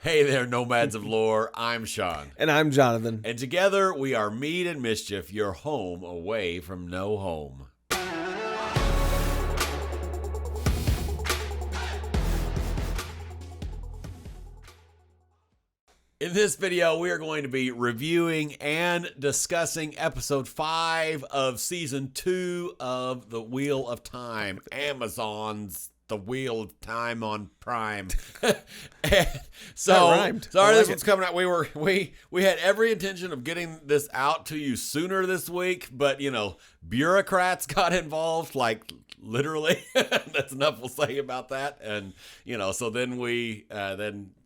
Hey there, nomads of lore. I'm Sean. And I'm Jonathan. And together we are Mead and Mischief, your home away from no home. In this video, we are going to be reviewing and discussing episode 5 of season 2 of The Wheel of Time, Amazon's The Wheel of Time on Prime. So, rhymed. Sorry, this one's coming out. We had every intention of getting this out to you sooner this week, but bureaucrats got involved, like literally. That's enough we'll say about that. And so then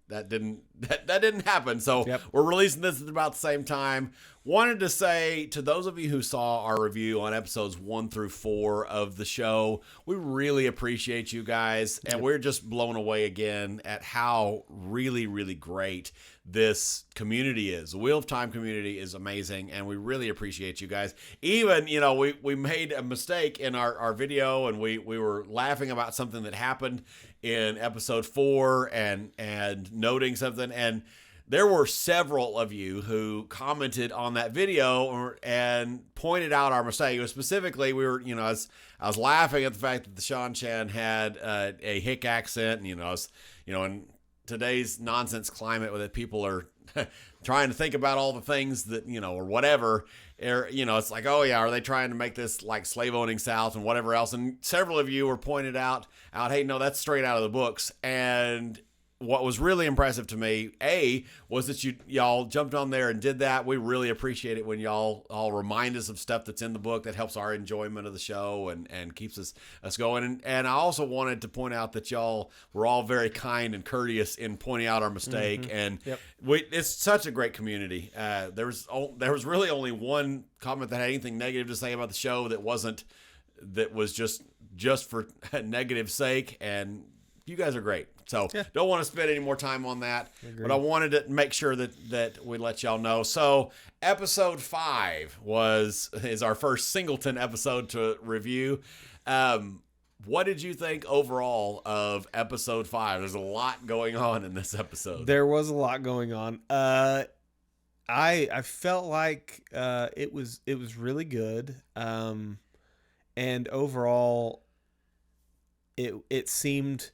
that didn't happen. So We're releasing this at about the same time. Wanted to say to those of you who saw our review on episodes 1 through 4 of the show, we really appreciate you guys. And we're just blown away again at how really, really great this community is. The Wheel of Time community is amazing, and we really appreciate you guys. Even, we made a mistake in our video, and we were laughing about something that happened in episode 4 and noting something, and there were several of you who commented on that video and pointed out our mistake. Specifically, we were, I was laughing at the fact that the Sean Chan had a hick accent, and in today's nonsense climate where people are trying to think about all the things that, or whatever, it's like, oh yeah, are they trying to make this like slave owning South and whatever else? And several of you were pointed out, hey, no, that's straight out of the books. And what was really impressive to me, was that y'all jumped on there and did that. We really appreciate it when y'all all remind us of stuff that's in the book that helps our enjoyment of the show and keeps us going. And I also wanted to point out that y'all were all very kind and courteous in pointing out our mistake. Mm-hmm. And it's such a great community. There was really only one comment that had anything negative to say about the show that was just for negative sake. And you guys are great. So don't want to spend any more time on that, but I wanted to make sure that we let y'all know. So episode 5 is our first singleton episode to review. What did you think overall of episode 5? There's a lot going on in this episode. There was a lot going on. I felt like it was really good. And overall it seemed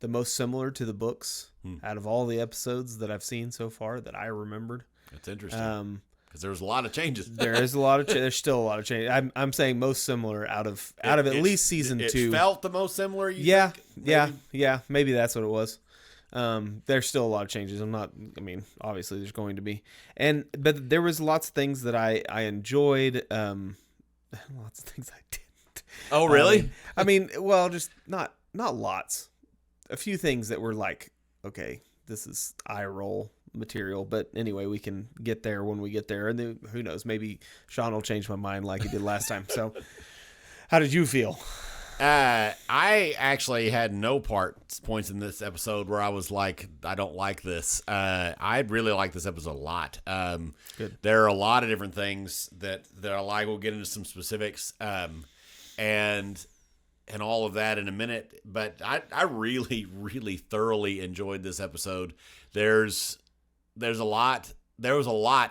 the most similar to the books out of all the episodes that I've seen so far that I remembered. That's interesting because there was a lot of changes. There's still a lot of change. I'm saying most similar out of at least season 2. It felt the most similar. Yeah, maybe that's what it was. There's still a lot of changes. Obviously there's going to be, but there was lots of things that I enjoyed. Lots of things I didn't. Oh, really? Just not lots. A few things that were like, okay, this is eye roll material, but anyway, we can get there when we get there, and then, who knows, maybe Sean will change my mind like he did last time. So how did you feel? I actually had no points in this episode where I was like, I don't like this. I really like this episode a lot. Good. There are a lot of different things that I like. We'll get into some specifics, and all of that in a minute, but I really, really thoroughly enjoyed this episode. There was a lot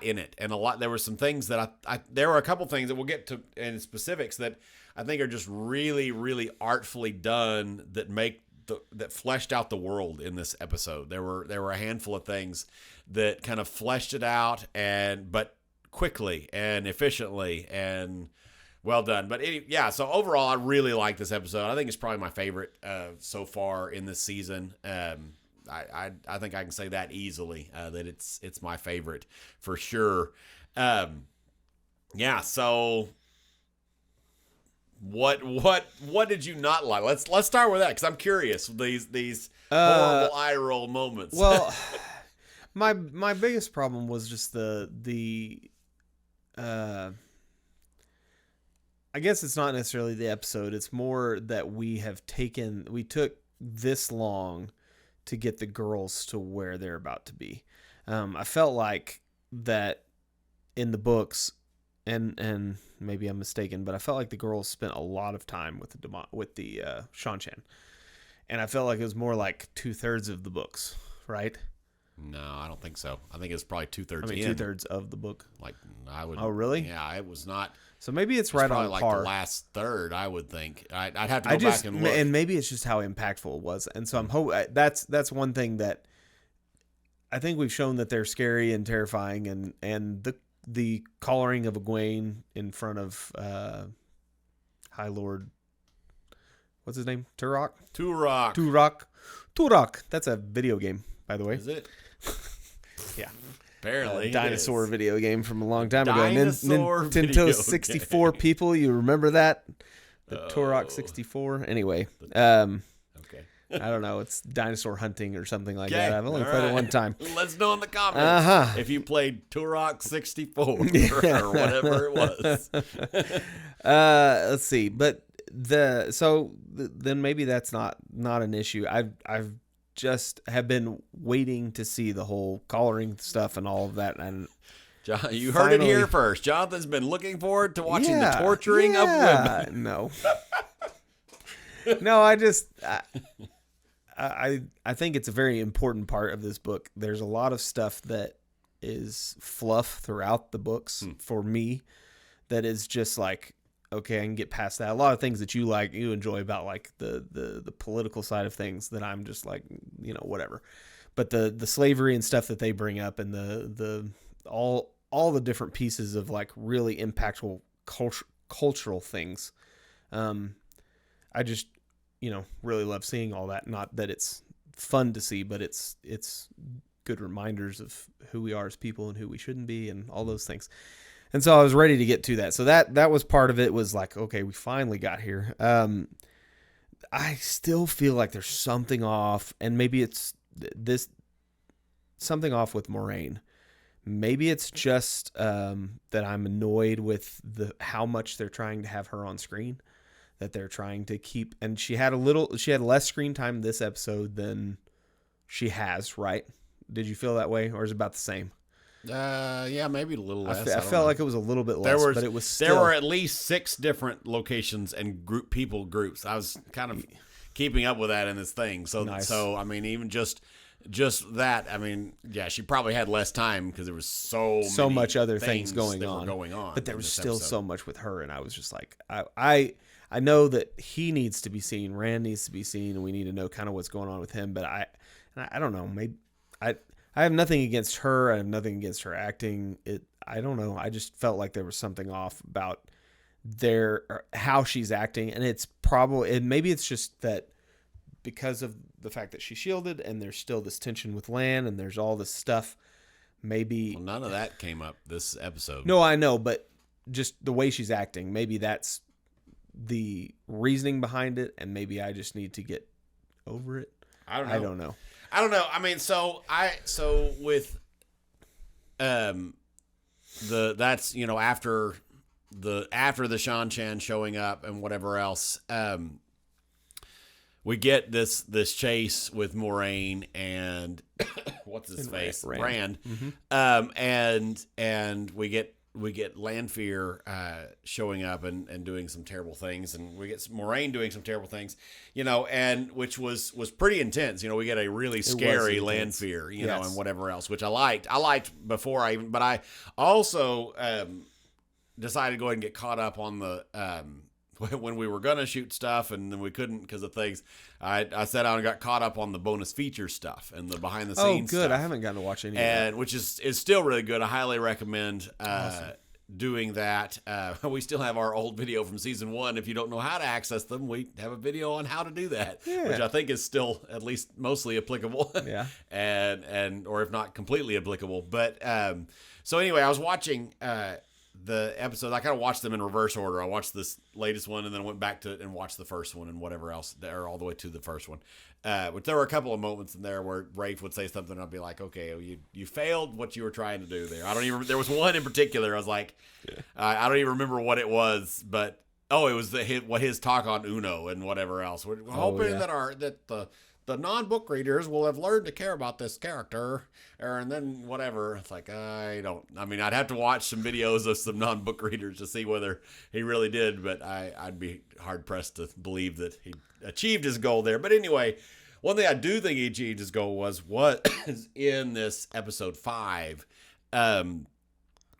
in it, and there were some things that there were a couple things that we'll get to in specifics that I think are just really, really artfully done that fleshed out the world in this episode. There were a handful of things that kind of fleshed it out but quickly and efficiently and well done. But so overall, I really like this episode. I think it's probably my favorite so far in this season. I think I can say that easily, that it's my favorite for sure. So what did you not like? Let's start with that, because I'm curious. These horrible eye roll moments. Well, my biggest problem was just the I guess it's not necessarily the episode. It's more that we took this long to get the girls to where they're about to be. I felt like that in the books, and maybe I'm mistaken, but I felt like the girls spent a lot of time with the Seanchan, and I felt like it was more like 2/3 of the books, right? No, I don't think so. I think it's probably 2/3 I mean, in. 2/3 of the book. Like I would. Oh, really? Yeah, it was not. So maybe it's It's right probably on like par. the last third. I would think. I'd have to go back and look. And maybe it's just how impactful it was. And so that's one thing that I think we've shown that they're scary and terrifying, and the collaring of Egwene in front of High Lord, what's his name? Turok. That's a video game, by the way. Is it? Yeah. Apparently, dinosaur video game from a long time ago. Dinosaur video Nintendo 64 game. people, you remember that? The Turok 64. Anyway, Okay. I don't know. It's dinosaur hunting or something like that. I've only all played it right. one time. Let us know in the comments if you played Turok 64 or whatever it was. Let's see, but then maybe that's not an issue. I've just have been waiting to see the whole collaring stuff and all of that, and John, you heard it here first. Jonathan's been looking forward to watching the torturing of women. No, I think it's a very important part of this book. There's a lot of stuff that is fluff throughout the books for me that is just like, okay, I can get past that. A lot of things that you enjoy about like the political side of things that I'm just like, whatever. But the slavery and stuff that they bring up, and the all the different pieces of like really impactful cultural things. I just, really love seeing all that. Not that it's fun to see, but it's good reminders of who we are as people and who we shouldn't be and all those things. And so I was ready to get to that. So that was part of it, was like, okay, we finally got here. I still feel like there's something off, and maybe it's this something off with Moiraine. Maybe it's just that I'm annoyed with how much they're trying to have her on screen, that they're trying to keep. And she had less screen time this episode than she has, right? Did you feel that way, or is it about the same? Yeah, maybe a little less. I felt like it was a little bit less, but it was still... There were at least 6 different locations and people groups. I was kind of keeping up with that in this thing. So, nice. So I mean, even just that. I mean, yeah, she probably had less time because there was so much other things going on. But there was still so much with her, and I was just like, I know that he needs to be seen, Rand needs to be seen, and we need to know kind of what's going on with him. But I don't know. Maybe I have nothing against her. I have nothing against her acting. I don't know. I just felt like there was something off about how she's acting, and it's probably, and maybe it's just that because of the fact that she's shielded, and there's still this tension with Lan, and there's all this stuff. Maybe none of that came up this episode. No, I know, but just the way she's acting, maybe that's the reasoning behind it, and maybe I just need to get over it. I don't know. I mean, so with that's after the Shan Chan showing up and whatever else, we get this chase with Moiraine and what's his face, Rand. Mm-hmm. And we get Lanfear showing up and doing some terrible things, and we get Moiraine doing some terrible things, and which was pretty intense. We get a really scary Lanfear, yes. And whatever else, which I liked. I liked before but I also decided to go ahead and get caught up on the when we were gonna shoot stuff and then we couldn't because of things. I sat down and got caught up on the bonus feature stuff and the behind the scenes. Oh, good! Stuff. I haven't gotten to watch any of that, which is still really good. I highly recommend awesome. Doing that. We still have our old video from season 1. If you don't know how to access them, we have a video on how to do that, which I think is still at least mostly applicable. Yeah, and or if not completely applicable. But so anyway, I was watching the episodes. I kind of watched them in reverse order. I watched this latest one and then went back to and watched the first one and whatever else there all the way to the first one. But there were a couple of moments in there where Rafe would say something and I'd be like, okay, you failed what you were trying to do there. there was one in particular. I was like, I don't even remember what it was, but it was his talk on Uno and whatever else. We're hoping that the non-book readers will have learned to care about this character, and then whatever. It's like, I'd have to watch some videos of some non-book readers to see whether he really did, but I'd be hard-pressed to believe that he achieved his goal there. But anyway, one thing I do think he achieved his goal was in this episode 5.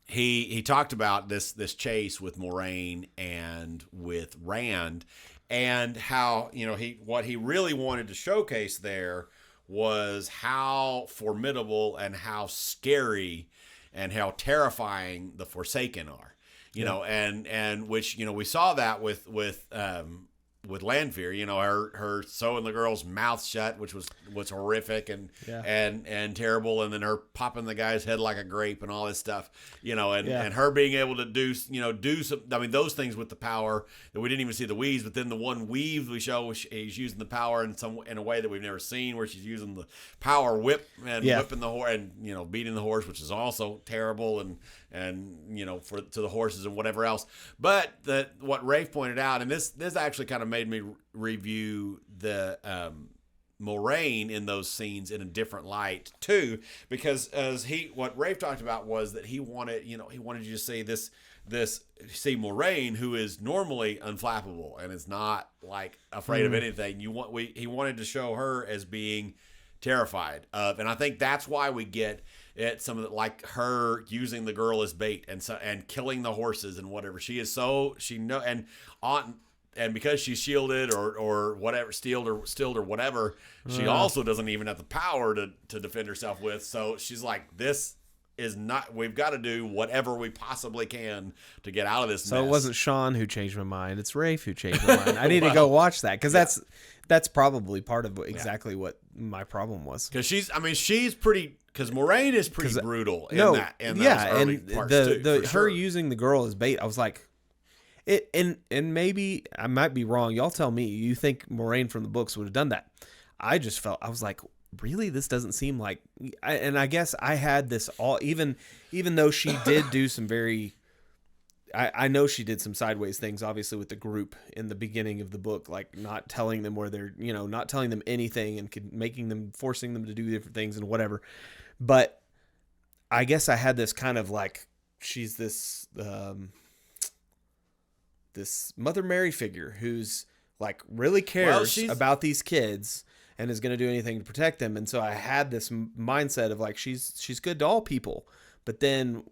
He talked about this chase with Moiraine and with Rand, and how, you know, what he really wanted to showcase there was how formidable and how scary and how terrifying the Forsaken are. You know, and which, you know, we saw that with Lanfear, you know, her sewing the girl's mouth shut, which was horrific and terrible, and then her popping the guy's head like a grape and all this stuff, you know, and her being able to do some, I mean, those things with the power that we didn't even see the weaves, but then the one weave we show, he's using the power in a way that we've never seen, where she's using the power whip and whipping the horse and, you know, beating the horse, which is also terrible, and you know, to the horses and whatever else. But what Rafe pointed out, and this actually kind of made me review the Moiraine in those scenes in a different light too, because what Rafe talked about was that he wanted you to see see Moiraine, who is normally unflappable and is not like afraid of anything. He wanted to show her as being terrified of, and I think that's why we get it, some of the, like her using the girl as bait and killing the horses and whatever. She is and because she's shielded or whatever, steeled or whatever, she also doesn't even have the power to defend herself with. So she's like, this is not, we've got to do whatever we possibly can to get out of this mess. So it wasn't Sean who changed my mind. It's Rafe who changed my mind. I need to go watch that, because that's probably part of exactly what my problem was. Because she's pretty, because Moiraine is pretty brutal in those early parts too. Her using the girl as bait, I was like, and maybe I might be wrong. Y'all tell me. You think Moiraine from the books would have done that? I was like, really? This doesn't seem like. And I guess I had this all, even though she did do some very. I know she did some sideways things, obviously, with the group in the beginning of the book, like not telling them where they're, not telling them anything and forcing them to do different things and whatever. But I guess I had this kind of like, she's this Mother Mary figure who's like really cares about these kids and is going to do anything to protect them. And so I had this mindset of like, she's good to all people, but then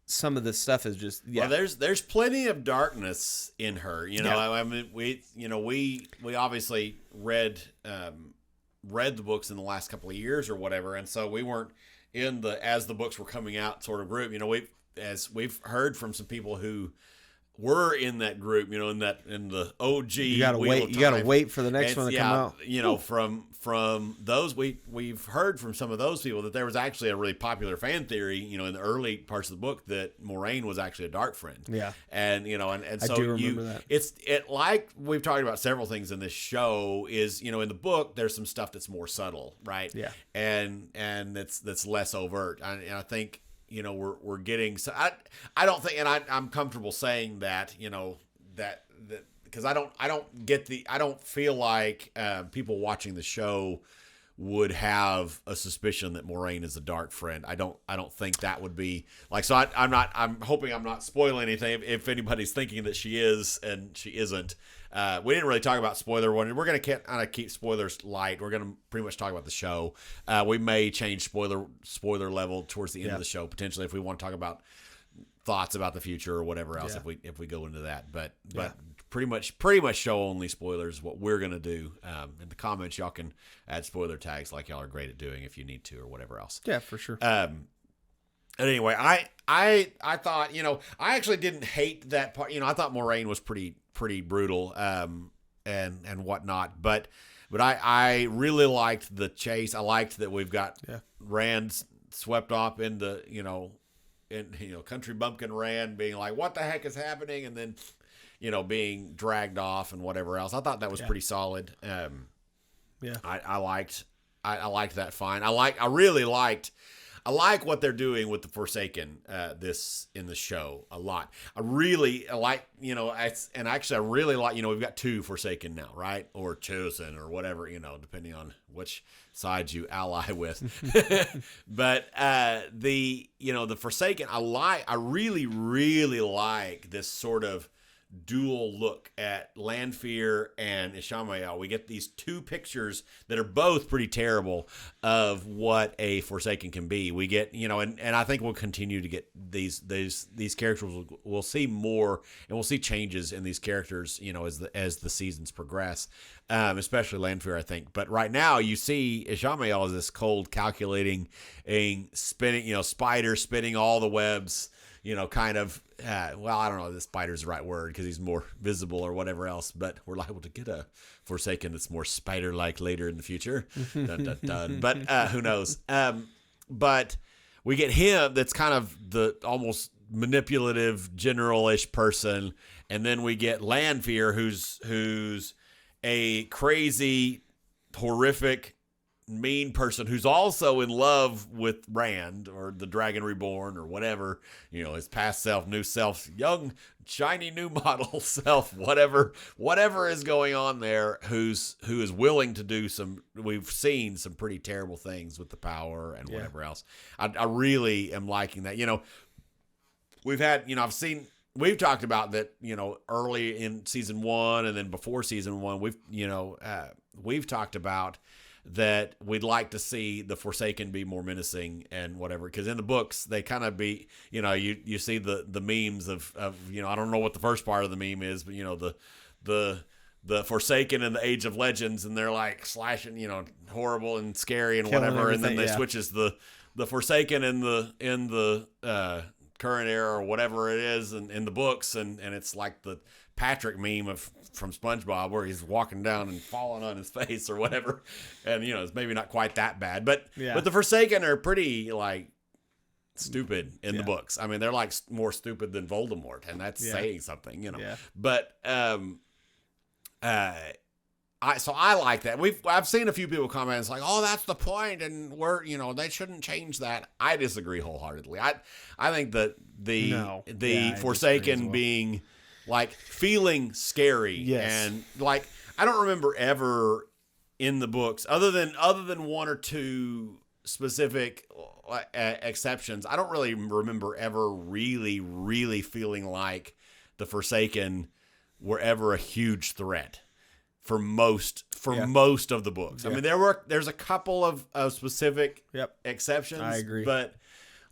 some of this stuff is just, well, there's plenty of darkness in her, I mean, we obviously read the books in the last couple of years or whatever. And so we weren't in as the books were coming out sort of group, we've heard from some people who were in that group, in the OG. You gotta wait for the next one to come out. From those, we've heard from some of those people that there was actually a really popular fan theory, in the early parts of the book, that Moiraine was actually a dark friend. Yeah. And so I do remember that. Like we've talked about several things in this show is, in the book, there's some stuff that's more subtle, right? Yeah. And that's less overt. And I think, we're getting, so I don't think, and I'm comfortable saying that, that because I don't feel like people watching the show would have a suspicion that Moiraine is a dark friend. I don't think that would be like, so I'm hoping I'm not spoiling anything if anybody's thinking that she is and she isn't. We didn't really talk about spoiler one. We're going to kind of keep spoilers light. We're going to pretty much talk about the show. We may change spoiler level towards the end of the show, potentially, if we want to talk about thoughts about the future or whatever else, if we go into that. But pretty much show only spoilers is what we're going to do. In the comments, y'all can add spoiler tags like y'all are great at doing if you need to or whatever else. Yeah, for sure. But anyway, I thought, I actually didn't hate that part. I thought Moiraine was pretty brutal, and whatnot. But I really liked the chase. I liked that we've got Rand swept off into, country bumpkin Rand being like, what the heck is happening? And then, being dragged off and whatever else. I thought that was pretty solid. I liked that fine. I like what they're doing with the Forsaken, this in the show a lot. I really like, and actually I really like, we've got 2 Forsaken now, right? Or chosen or whatever, depending on which side you ally with. But, the Forsaken, I really, really like this sort of dual look at Lanfear and Ishamael. We get these two pictures that are both pretty terrible of what a Forsaken can be. We get, and I think we'll continue to get these characters. We'll see more, and we'll see changes in these characters, as the seasons progress, especially Lanfear, I think. But right now, you see Ishamael as this cold, calculating, spinning, spider spinning all the webs. Kind of, I don't know if the spider's the right word because he's more visible or whatever else, but we're liable to get a Forsaken that's more spider-like later in the future. Dun, dun, dun. But who knows? But we get him that's kind of the almost manipulative, general-ish person, and then we get Lanfear who's a crazy, horrific, mean person who's also in love with Rand or the Dragon Reborn or whatever, his past self, new self, young, shiny new model self, whatever is going on there, who is willing to do we've seen some pretty terrible things with the power and whatever else. I really am liking that. We've talked about that, early in season 1 and then before season 1, we've talked about that we'd like to see the Forsaken be more menacing and whatever, because in the books they kind of be, you see the memes of I don't know what the first part of the meme is, but the Forsaken in the Age of Legends, and they're like slashing, horrible and scary and killing whatever, and then they yeah. switches the Forsaken in the current era or whatever it is in the books, and it's like the Patrick meme from SpongeBob where he's walking down and falling on his face or whatever, and it's maybe not quite that bad, but the Forsaken are pretty like stupid in the books. I mean, they're like more stupid than Voldemort, and that's saying something, But I like that. I've seen a few people comment, it's like, oh, that's the point, and they shouldn't change that. I disagree wholeheartedly. I think that the Forsaken well. Being like feeling scary and like I don't remember ever in the books other than one or two specific exceptions. I don't really remember ever really feeling like the Forsaken were ever a huge threat for most of the books. I mean, there's a couple of specific exceptions. I agree, but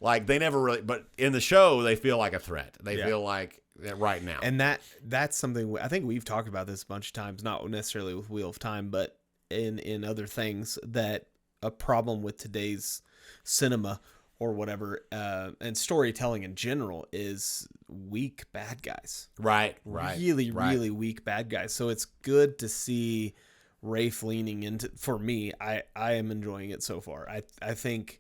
like they never really. But in the show, they feel like a threat. They feel like right now, and that's something I think we've talked about this a bunch of times, not necessarily with Wheel of Time, but in other things, that a problem with today's cinema or whatever, and storytelling in general, is weak bad guys. Right. Really weak bad guys. So it's good to see Rafe leaning into. For me, I am enjoying it so far. I think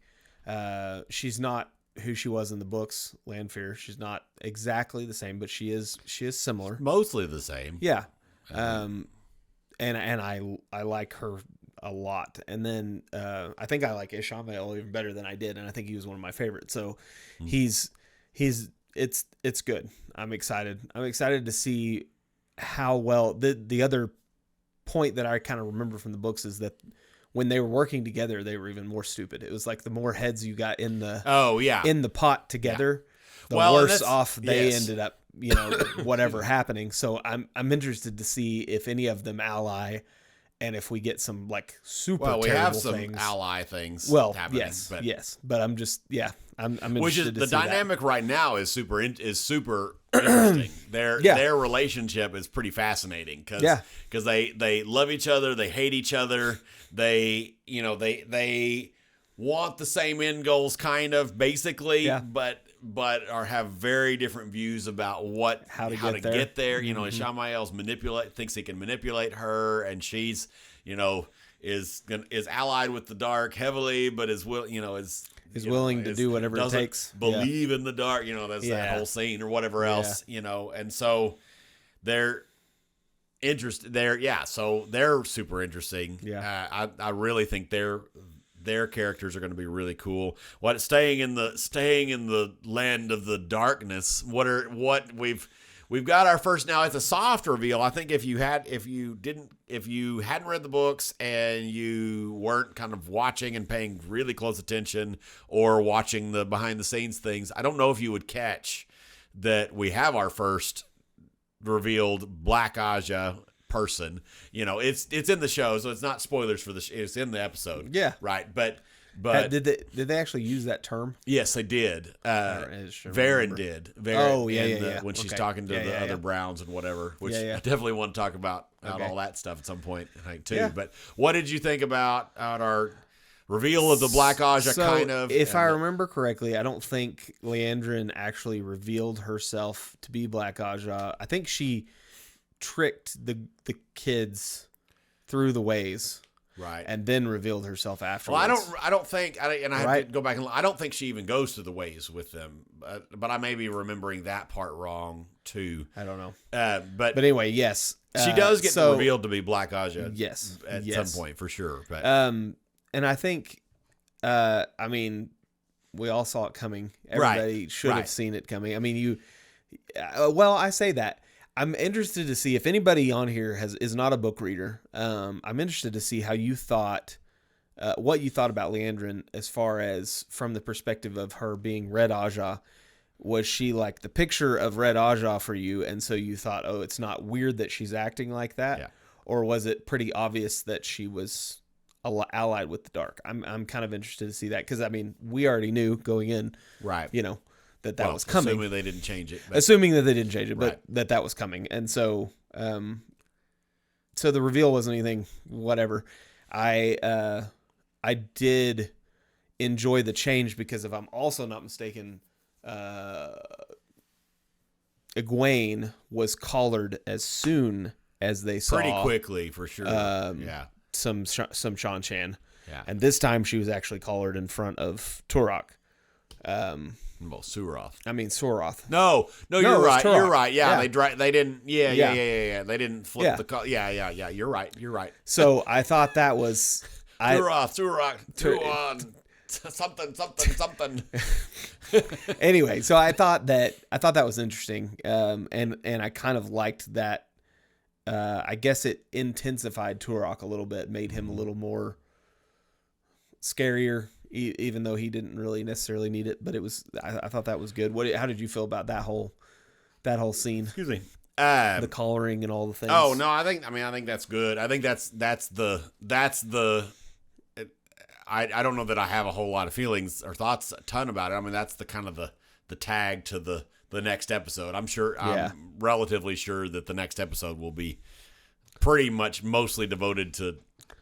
she's not who she was in the books, Lanfear. She's not exactly the same, but she is similar. Mostly the same. Yeah. And I like her a lot. And then I think I like Ishamael even better than I did, and I think he was one of my favorites. So it's good. I'm excited. I'm excited to see how well the other point that I kind of remember from the books is that when they were working together, they were even more stupid. It was like the more heads you got in the in the pot together, the worse off they ended up, whatever happening. So I'm interested to see if any of them ally, and if we get some like super terrible things. Well, we have some ally things happening. Yes. But I'm just I'm interested which is to the see dynamic right now is super interesting. Their relationship is pretty fascinating because they love each other, they hate each other, they want the same end goals kind of basically, but have very different views about how to get there. Ishamael's thinks he can manipulate her, and she's is allied with the dark heavily, but is willing to do whatever it takes. Believe in the dark, that's that whole scene or whatever else, and so they're interested there. Yeah. So they're super interesting. Yeah. I really think their characters are going to be really cool. Staying in the land of the darkness. We've got our first, now it's a soft reveal. I think if you hadn't read the books and you weren't kind of watching and paying really close attention or watching the behind the scenes things, I don't know if you would catch that we have our first revealed Black Ajah person. It's in the show, so it's not spoilers for it's in the episode. Yeah. Right. But did they actually use that term? yes, they did. Sure Varen did. Varen, when she's talking to the other Browns and whatever, which I definitely want to talk about all that stuff at some point, I think, too. Yeah. But what did you think about our reveal of the Black Ajah, kind of? If I remember correctly, I don't think Liandrin actually revealed herself to be Black Ajah. I think she tricked the kids through the ways. Right. And then revealed herself afterwards. Well, I don't think, and I have to go back and look, I don't think she even goes to the ways with them, but I may be remembering that part wrong too. I don't know. But anyway, yes. She does get revealed to be Black Ajah. Yes. At some point, for sure. But and I think, we all saw it coming. Everybody should have seen it coming. I mean, I say that. I'm interested to see if anybody on here is not a book reader. I'm interested to see how you thought, what you thought about Liandrin as far as from the perspective of her being Red Ajah. Was she like the picture of Red Ajah for you, and so you thought, oh, it's not weird that she's acting like that? Yeah. Or was it pretty obvious that she was allied with the Dark? I'm kind of interested to see that, because we already knew going in, right? That was coming. Assuming they didn't change it. Assuming that they didn't change it, but that was coming. And so so the reveal wasn't anything, whatever. I did enjoy the change because, if I'm also not mistaken, Egwene was collared as soon as they saw. Pretty quickly, for sure. Some Shan-Chan. Yeah. And this time she was actually collared in front of Turok. Well, Suroth. Soroth. No, you're right. Turok. You're right. Yeah, they didn't. Yeah. They didn't flip the call. Yeah. You're right. So I thought that was Turok, something. Anyway, so I thought that was interesting, and I kind of liked that. I guess it intensified Turok a little bit, made him a little more scarier. Even though he didn't really necessarily need it, but it was. I thought that was good. How did you feel about that whole scene? Excuse me. The collaring and all the things. Oh no, I think that's good. I think that's the. I don't know that I have a whole lot of feelings or thoughts a ton about it. That's the kind of the tag to the next episode. I'm relatively sure that the next episode will be pretty much mostly devoted to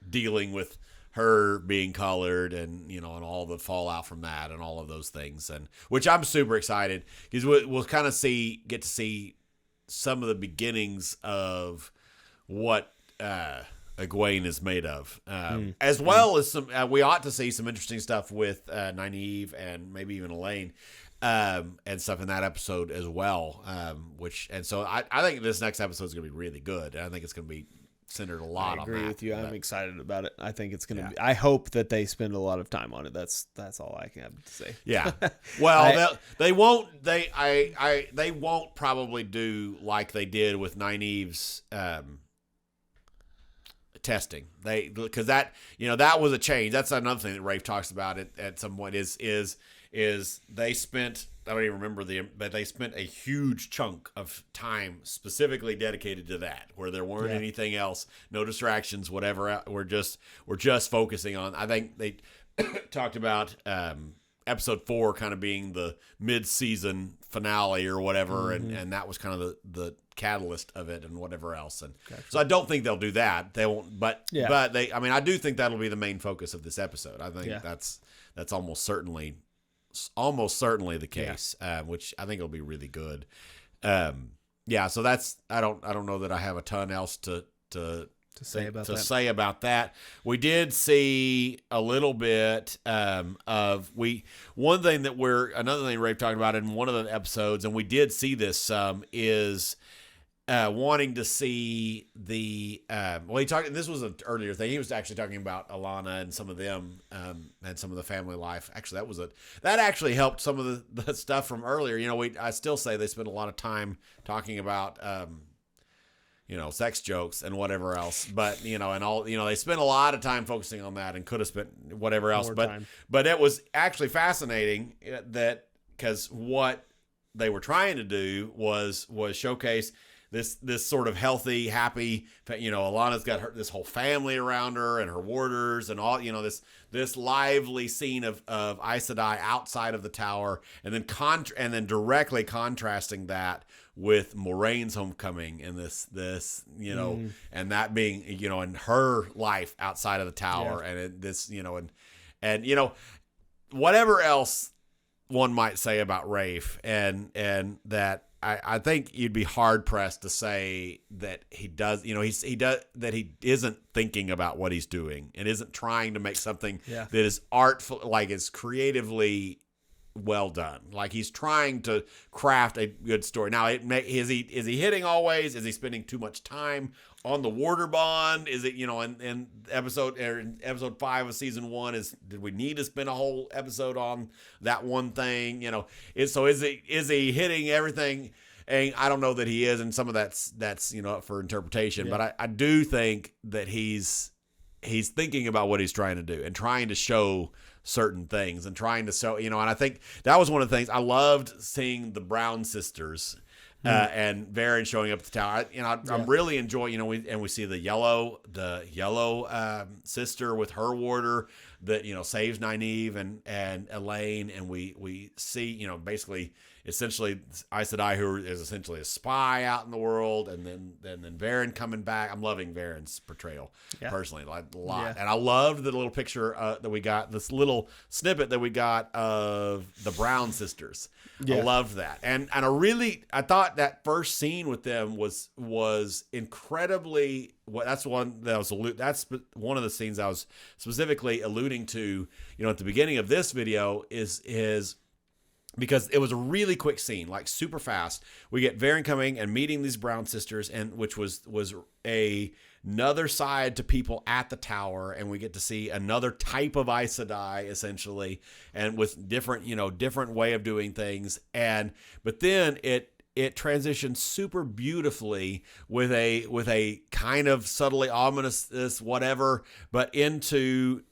dealing with her being collared and and all the fallout from that and all of those things, and which I'm super excited, because we'll kind of get to see some of the beginnings of what Egwene is made of, as well as some. We ought to see some interesting stuff with Nynaeve and maybe even Elaine, and stuff in that episode as well. So I think this next episode is going to be really good. I think it's going to be centered a lot on that. I agree with you. I'm excited about it. I think it's going to be. I hope that they spend a lot of time on it. That's all I can have to say. Yeah. Well, they won't. They won't probably do like they did with Nynaeve's testing. Because that was a change. That's another thing that Rafe talks about at some point is they spent. I don't even remember but they spent a huge chunk of time specifically dedicated to that, where there weren't anything else, no distractions, whatever. We're just focusing on. I think they talked about episode 4 kind of being the mid-season finale or whatever, and that was kind of the catalyst of it and whatever else. And so I don't think they'll do that. They won't. But they. I do think that'll be the main focus of this episode. I think that's almost certainly the case, which I think will be really good. So that's I don't know that I have a ton else to say about that. We did see a little bit another thing Rafe talked about in one of the episodes, and we did see this is wanting to see the this was an earlier thing. He was actually talking about Alana and some of them and some of the family life. Actually, that actually helped some of the stuff from earlier. I still say they spend a lot of time talking about sex jokes and whatever else, but and all they spent a lot of time focusing on that and could have spent whatever else. But it was actually fascinating that, because what they were trying to do was showcase this sort of healthy, happy, Alana's got this whole family around her and her warders and all, this lively scene of Aes Sedai outside of the tower, and then directly contrasting that with Moraine's homecoming and this and that being, and her life outside of the tower, and whatever else one might say about Rafe, and that I think you'd be hard pressed to say that he does, that he isn't thinking about what he's doing and isn't trying to make something that is artful, like is creatively well done. Like he's trying to craft a good story. Now, is he hitting always? Is he spending too much time on the warder bond? Is it, in episode 5 of season 1 did we need to spend a whole episode on that one thing? Is he hitting everything? And I don't know that he is, and some of that's up for interpretation. But I do think that he's thinking about what he's trying to do and trying to show certain things and trying to show, and I think that was one of the things I loved seeing the Brown sisters and Perrin showing up at the tower. I'm really enjoying, we see the yellow sister with her warder that, saves Nynaeve and Elaine. And we see, basically, essentially Aes Sedai, who is essentially a spy out in the world. And then Perrin coming back. I'm loving Perrin's portrayal personally, like a lot. Yeah. And I loved the little picture that we got, this little snippet that we got of the Brown sisters. Yeah. I loved that. And I thought that first scene with them was incredibly, that's one of the scenes I was specifically alluding to, at the beginning of this video is because it was a really quick scene, like super fast. We get Perrin coming and meeting these Brown sisters, and which was another side to people at the tower, and we get to see another type of Aes Sedai essentially, and with different way of doing things. But then it transitions super beautifully with a kind of subtly ominous whatever, but into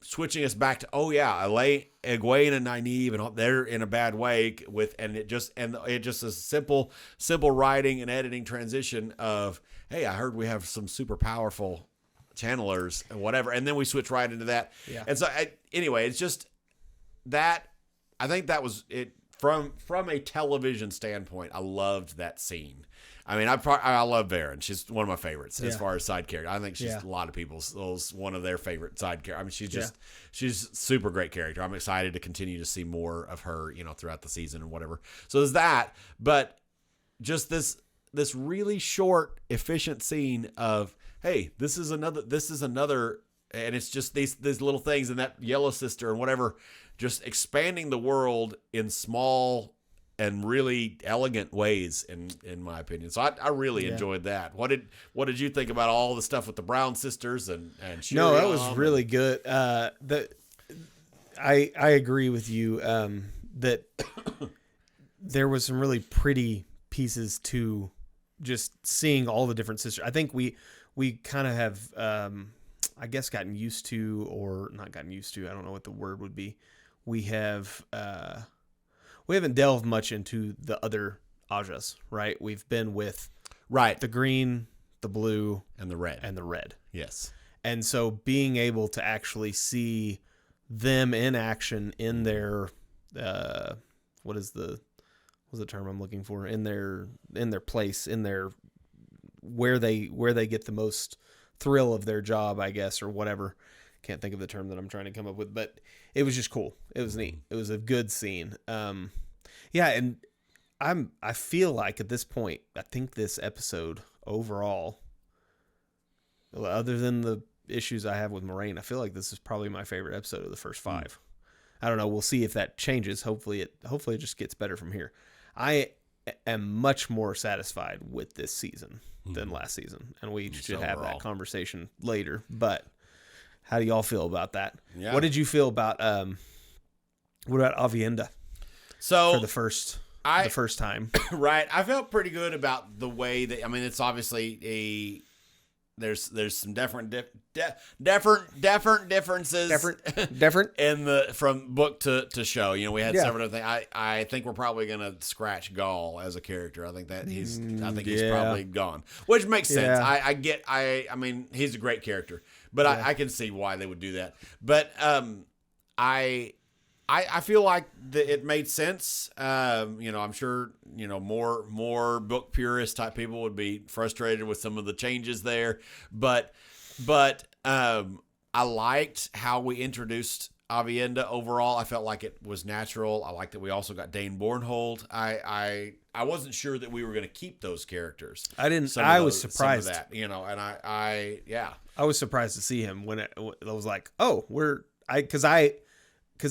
switching us back to Egwene and Nynaeve, and they're in a bad way it just a simple writing and editing transition of, hey, I heard we have some super powerful channelers and whatever, and then we switch right into that. Yeah. And so anyway, it's just that I think that was it from a television standpoint. I loved that scene. I mean, I love Perrin. She's one of my favorites as far as side character. I think she's a lot of people's one of their favorite side characters. I mean, she's super great character. I'm excited to continue to see more of her, throughout the season and whatever. So there's that, but just this really short, efficient scene of, hey, this is another, and it's just these little things, and that yellow sister and whatever, just expanding the world in small and really elegant ways, in my opinion. So I really enjoyed that. What did you think about all the stuff with the Brown sisters and Shiriam? No, that was really good. I agree with you that there was some really pretty pieces to just seeing all the different sisters. I think we kind of have I guess gotten used to, or not gotten used to, I don't know what the word would be. We haven't delved much into the other Ajahs, right? We've been with the green, the blue, and the red. Yes. And so being able to actually see them in action in their what's the term I'm looking for? In their place, in their where they get the most thrill of their job, I guess, or whatever. Can't think of the term that I'm trying to come up with, but it was just cool. It was neat. It was a good scene. And I feel like at this point, I think this episode overall, other than the issues I have with Moiraine, I feel like this is probably my favorite episode of the first 5. I don't know. We'll see if that changes. Hopefully it just gets better from here. I am much more satisfied with this season than last season, and we should have that conversation later. But how do y'all feel about that? Yeah. What did you feel about Avienda? So for the first time, right? I felt pretty good about the way that. I mean, it's obviously there's some different differences different in the from book to show. You know, we had Yeah. several things. I think we're probably gonna scratch Gaul as a character. I think he's yeah. probably gone, which makes sense. Yeah. I mean, he's a great character, but I can see why they would do that. But I feel like it made sense. You know, I'm sure, you know, more book purist type people would be frustrated with some of the changes there, but I liked how we introduced Avienda overall. I felt like it was natural. I liked that we also got Dane Bornhold. I wasn't sure that we were going to keep those characers. I was surprised. Some of that, you know, and I was surprised to see him when it was like, oh, because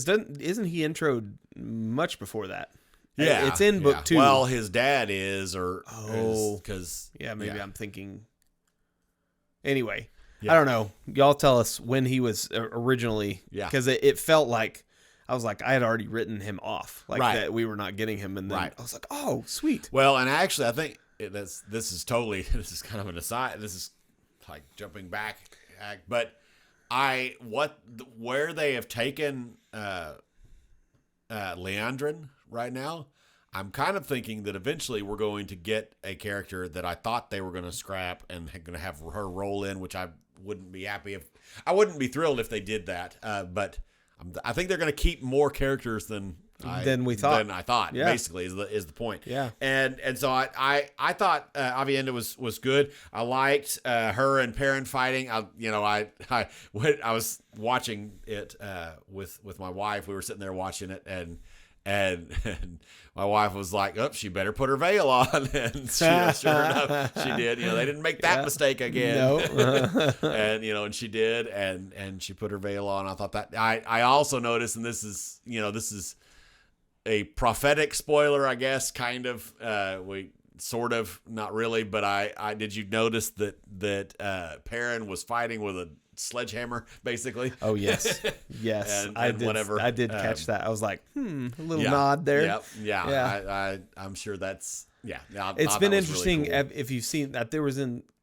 isn't he introed much before that? Yeah, it's in book 2. Well, his dad is, because maybe I'm thinking. Anyway, I don't know. Y'all tell us when he was originally. Yeah, because it felt like I was like I had already written him off, like that we were not getting him, and then I was like, oh, sweet. Well, and actually, I think this is kind of an aside. This is like jumping back, but. Where they have taken Leandrin right now, I'm kind of thinking that eventually we're going to get a character that I thought they were going to scrap and going to have her roll in, which I wouldn't be thrilled if they did that. But I think they're going to keep more characters than I thought. Yeah. Basically is the point. Yeah. And so I thought Avienda was good. I liked her and Perrin fighting. I was watching it with my wife. We were sitting there watching it, and my wife was like, "Oh, she better put her veil on," and sure enough, she did. You know, they didn't make that mistake again. No. And and she did, and she put her veil on. I thought that I also noticed, and this is a prophetic spoiler, I guess, kind of. We sort of, not really, but I did you notice that Perrin was fighting with a sledgehammer, basically? Oh yes, yes. and I did. Whatever. I did catch that. I was like, a little nod there. Yep. Yeah. I'm sure that's it's been interesting really cool. If you've seen that.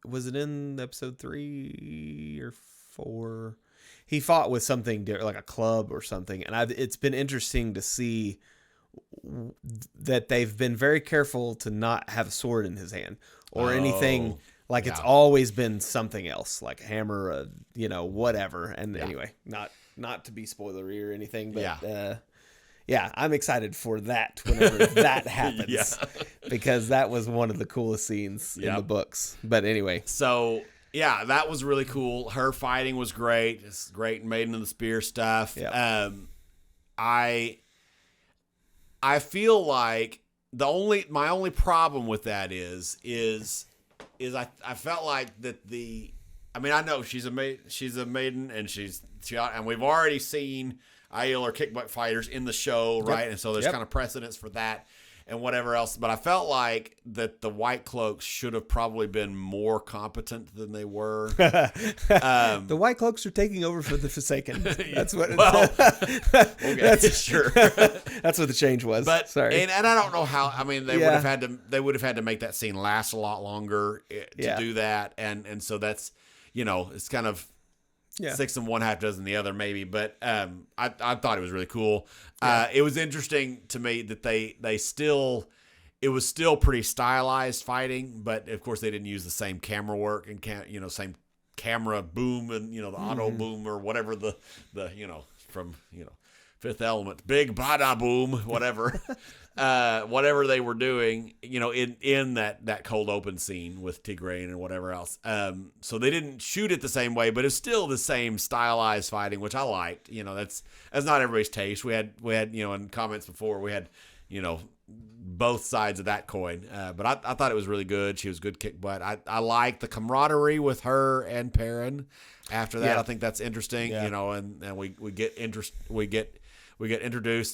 Was it in episode 3 or 4? He fought with something like a club or something, and it's been interesting to see that they've been very careful to not have a sword in his hand or anything. Like it's always been something else, like a hammer, whatever. And anyway, not to be spoilery or anything, but I'm excited for that whenever that happens, because that was one of the coolest scenes in the books. But anyway, so that was really cool. Her fighting was great. It's great Maiden of the Spear stuff. Yeah. I feel like my only problem with that is I felt like that I know she's a maiden and and we've already seen Aiel or kickbutt fighters in the show, right? And so there's kind of precedence for that and whatever else. But I felt like that the White Cloaks should have probably been more competent than they were. The White Cloaks are taking over for the Forsaken. That's what. Okay, that's sure. That's what the change was. But sorry, and I don't know how. I mean, they would have had to make that scene last a lot longer to do that, and so that's it's kind of. 6 and 1/2 dozen the other, maybe, but I thought it was really cool. It was interesting to me that it was still pretty stylized fighting, but of course they didn't use the same camera work and same camera boom and the auto boom or whatever the from Fifth Element, big bada boom, whatever. Whatever they were doing, in that cold open scene with Tigraine and whatever else. So they didn't shoot it the same way, but it's still the same stylized fighting, which I liked. That's not everybody's taste. We had in comments before, we had both sides of that coin. But I thought it was really good. She was good kick butt. I liked the camaraderie with her and Perrin. After that, I think that's interesting. Yeah. And we get introduced,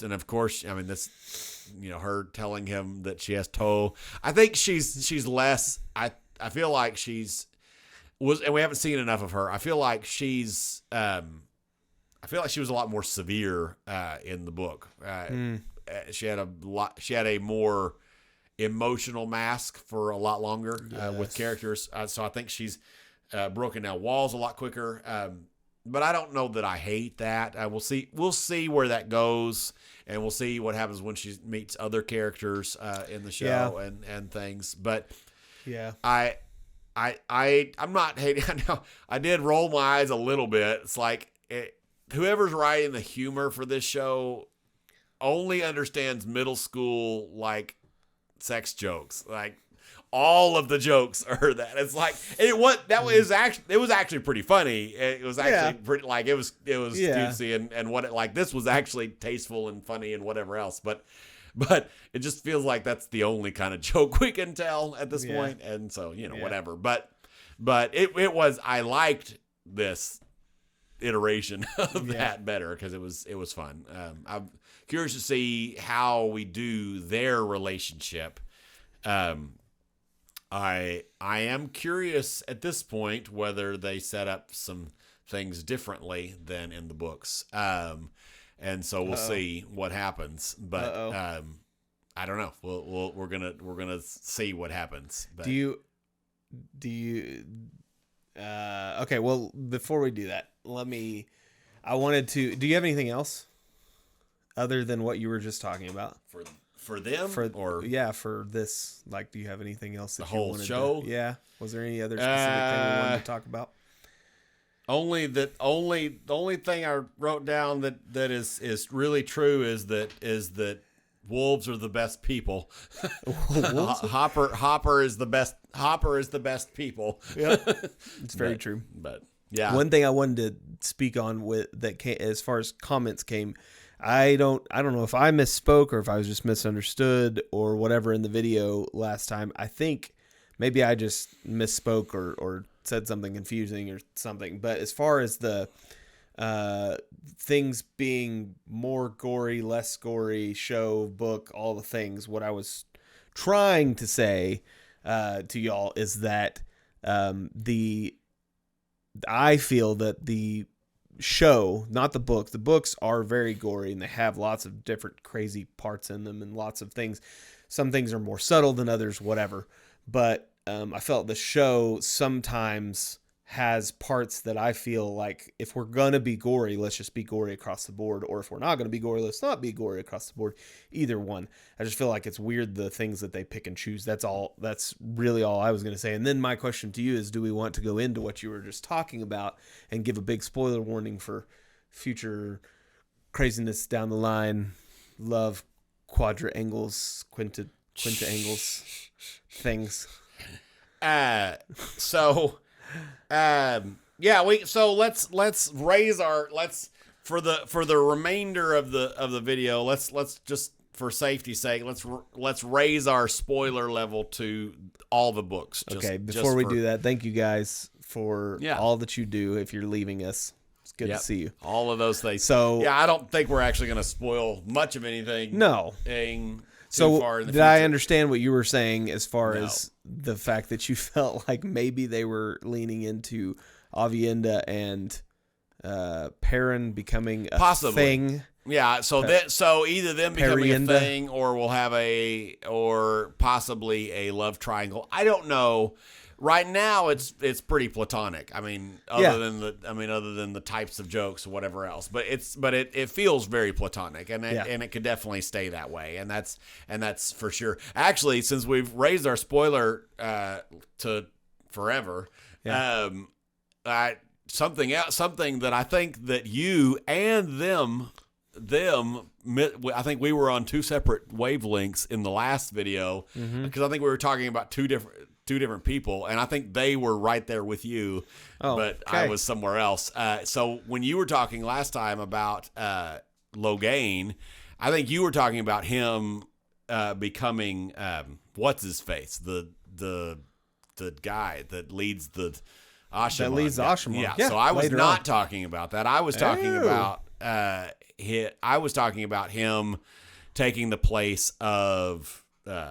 and of course, I mean this. Her telling him that she has toe. I think she's less. I feel like and we haven't seen enough of her. I feel like she was a lot more severe in the book. She had a more emotional mask for a lot longer with characters. So I think she's broken down walls a lot quicker. But I don't know that I hate that. We'll see where that goes, and we'll see what happens when she meets other characters in the show and things. But yeah, I'm not hating. I did roll my eyes a little bit. It's like whoever's writing the humor for this show only understands middle school like sex jokes. Like all of the jokes are that. It's like it was actually pretty funny. It was actually pretty like it was cutesy and what it like this was actually tasteful and funny and whatever else. But it just feels like that's the only kind of joke we can tell at this point. And so, whatever. But it was, I liked this iteration of that better because it was fun. I'm curious to see how we do their relationship. I am curious at this point whether they set up some things differently than in the books. And so we'll see what happens. But I don't know. We're gonna see what happens. But do you okay, well, before we do that, do you have anything else other than what you were just talking about? For them? For this. Like, do you have anything else that the whole show? Was there any other specific thing we wanted to talk about? The only thing I wrote down that is really true is that wolves are the best people. Hopper is the best. Hopper is the best people. Yeah, it's very true. But yeah, one thing I wanted to speak on as far as comments came, I don't know if I misspoke or if I was just misunderstood or whatever in the video last time. I think maybe I just misspoke or said something confusing or something. But as far as the things being more gory, less gory, show, book, all the things, what I was trying to say to y'all is that I feel that the show, not the books are very gory and they have lots of different crazy parts in them and lots of things. Some things are more subtle than others, whatever. But I felt the show sometimes has parts that I feel like if we're going to be gory, let's just be gory across the board. Or if we're not going to be gory, let's not be gory across the board. Either one. I just feel like it's weird the things that they pick and choose. That's all. That's really all I was going to say. And then my question to you is, do we want to go into what you were just talking about and give a big spoiler warning for future craziness down the line? Love, quadrangles, quinta-angles, things. Let's raise our for the remainder of the video. Let's just for safety's sake, let's raise our spoiler level to all the books. Before we do that, thank you guys for all that you do. If you're leaving us, it's good to see you. All of those things. So I don't think we're actually going to spoil much of anything. No. So did I understand what you were saying as far as the fact that you felt like maybe they were leaning into Avienda and Perrin becoming a thing? Yeah, so either them becoming a thing or we'll have or possibly a love triangle. I don't know. Right now it's pretty platonic. I mean, other than the types of jokes or whatever else, but it feels very platonic, and it could definitely stay that way, and that's for sure. Actually, since we've raised our spoiler to forever, something that I think that you and them, I think we were on two separate wavelengths in the last video because I think we were talking about two different people, and I think they were right there with you, but I was somewhere else. So when you were talking last time about Logain, I think you were talking about him becoming what's his face, the guy that leads the Ashamon. That leads the Ashamon. Yeah. So I was not talking about that. I was talking about him taking the place of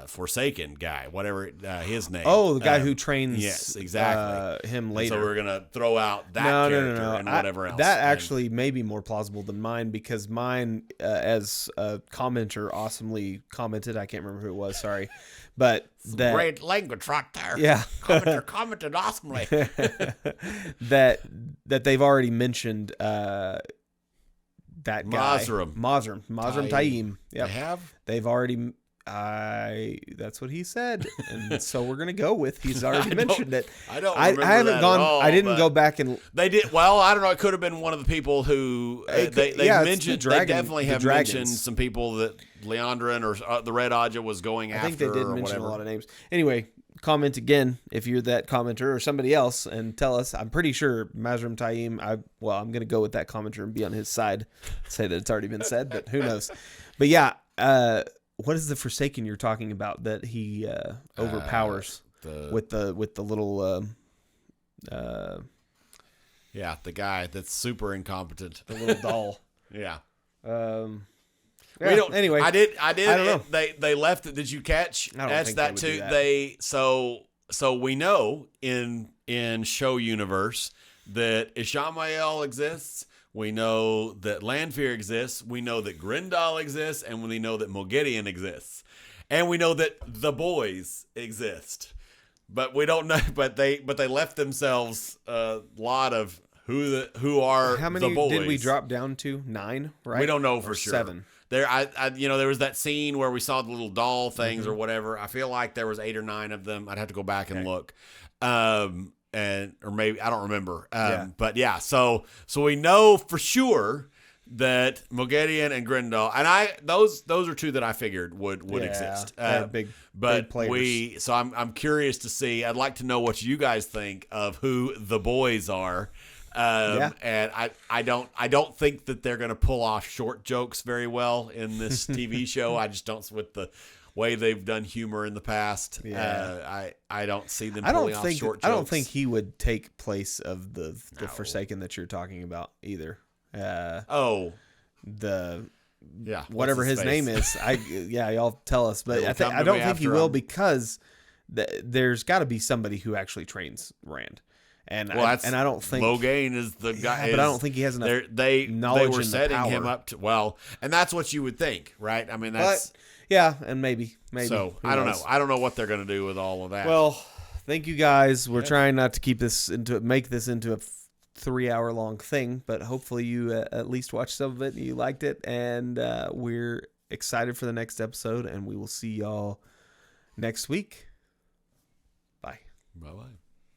Forsaken guy, whatever his name. Oh, the guy who trains. Yes, exactly. Him later. So we're gonna throw out that character and whatever else. That actually may be more plausible than mine, because mine, as a commenter awesomely commented, I can't remember who it was, sorry, but that great language right there. Yeah, commenter commented awesomely. that they've already mentioned that guy Mazrim Taim. Yep. They have. They've already. That's what he said, and so we're gonna go with he's already mentioned it. I don't. I haven't gone. All, I didn't go back and they did. Well, I don't know. It could have been one of the people who they mentioned. They definitely have mentioned some people that Leandrin or the Red Ajah was going after. I think they did mention a lot of names. Anyway, comment again if you're that commenter or somebody else, and tell us. I'm pretty sure Mazrim Taim. I'm gonna go with that commenter and be on his side. Say that it's already been said, but who knows? But yeah. What is the Forsaken you're talking about that he overpowers with the little the guy that's super incompetent, the little doll. Yeah. We don't. Anyway, I did. I don't know. They left it. Did you catch? I don't That's think that they would too. do that. So we know in show universe that Ishamael exists. We know that Lanfear exists. We know that Grendel exists, and we know that Moghedien exists, and we know that the boys exist. But we don't know. But they left themselves a lot of who are how many the boys. did we drop down to? 9, right? We don't know for sure. 7. There, there was that scene where we saw the little doll things or whatever. I feel like there was 8 or 9 of them. I'd have to go back and look. Or maybe I don't remember. But yeah, so we know for sure that Moghedien and Grendel, and those are 2 that I figured would exist. Big players. So I'm curious to see. I'd like to know what you guys think of who the boys are. And I don't think that they're going to pull off short jokes very well in this TV show. I just don't, with the way they've done humor in the past. I don't see them pulling off short jokes. I don't think he would take place of the Forsaken that you're talking about either. Whatever his name is. Y'all tell us, but I don't think he will, because there's got to be somebody who actually trains Rand. And I don't think Moghedien is the guy. But I don't think he has enough knowledge. They were setting him up to and that's what you would think, right? I mean, that's and maybe. So I don't know. I don't know what they're going to do with all of that. Well, thank you guys. We're trying not to make this into a 3-hour long thing, but hopefully you at least watched some of it and you liked it, and we're excited for the next episode, and we will see y'all next week. Bye. Bye.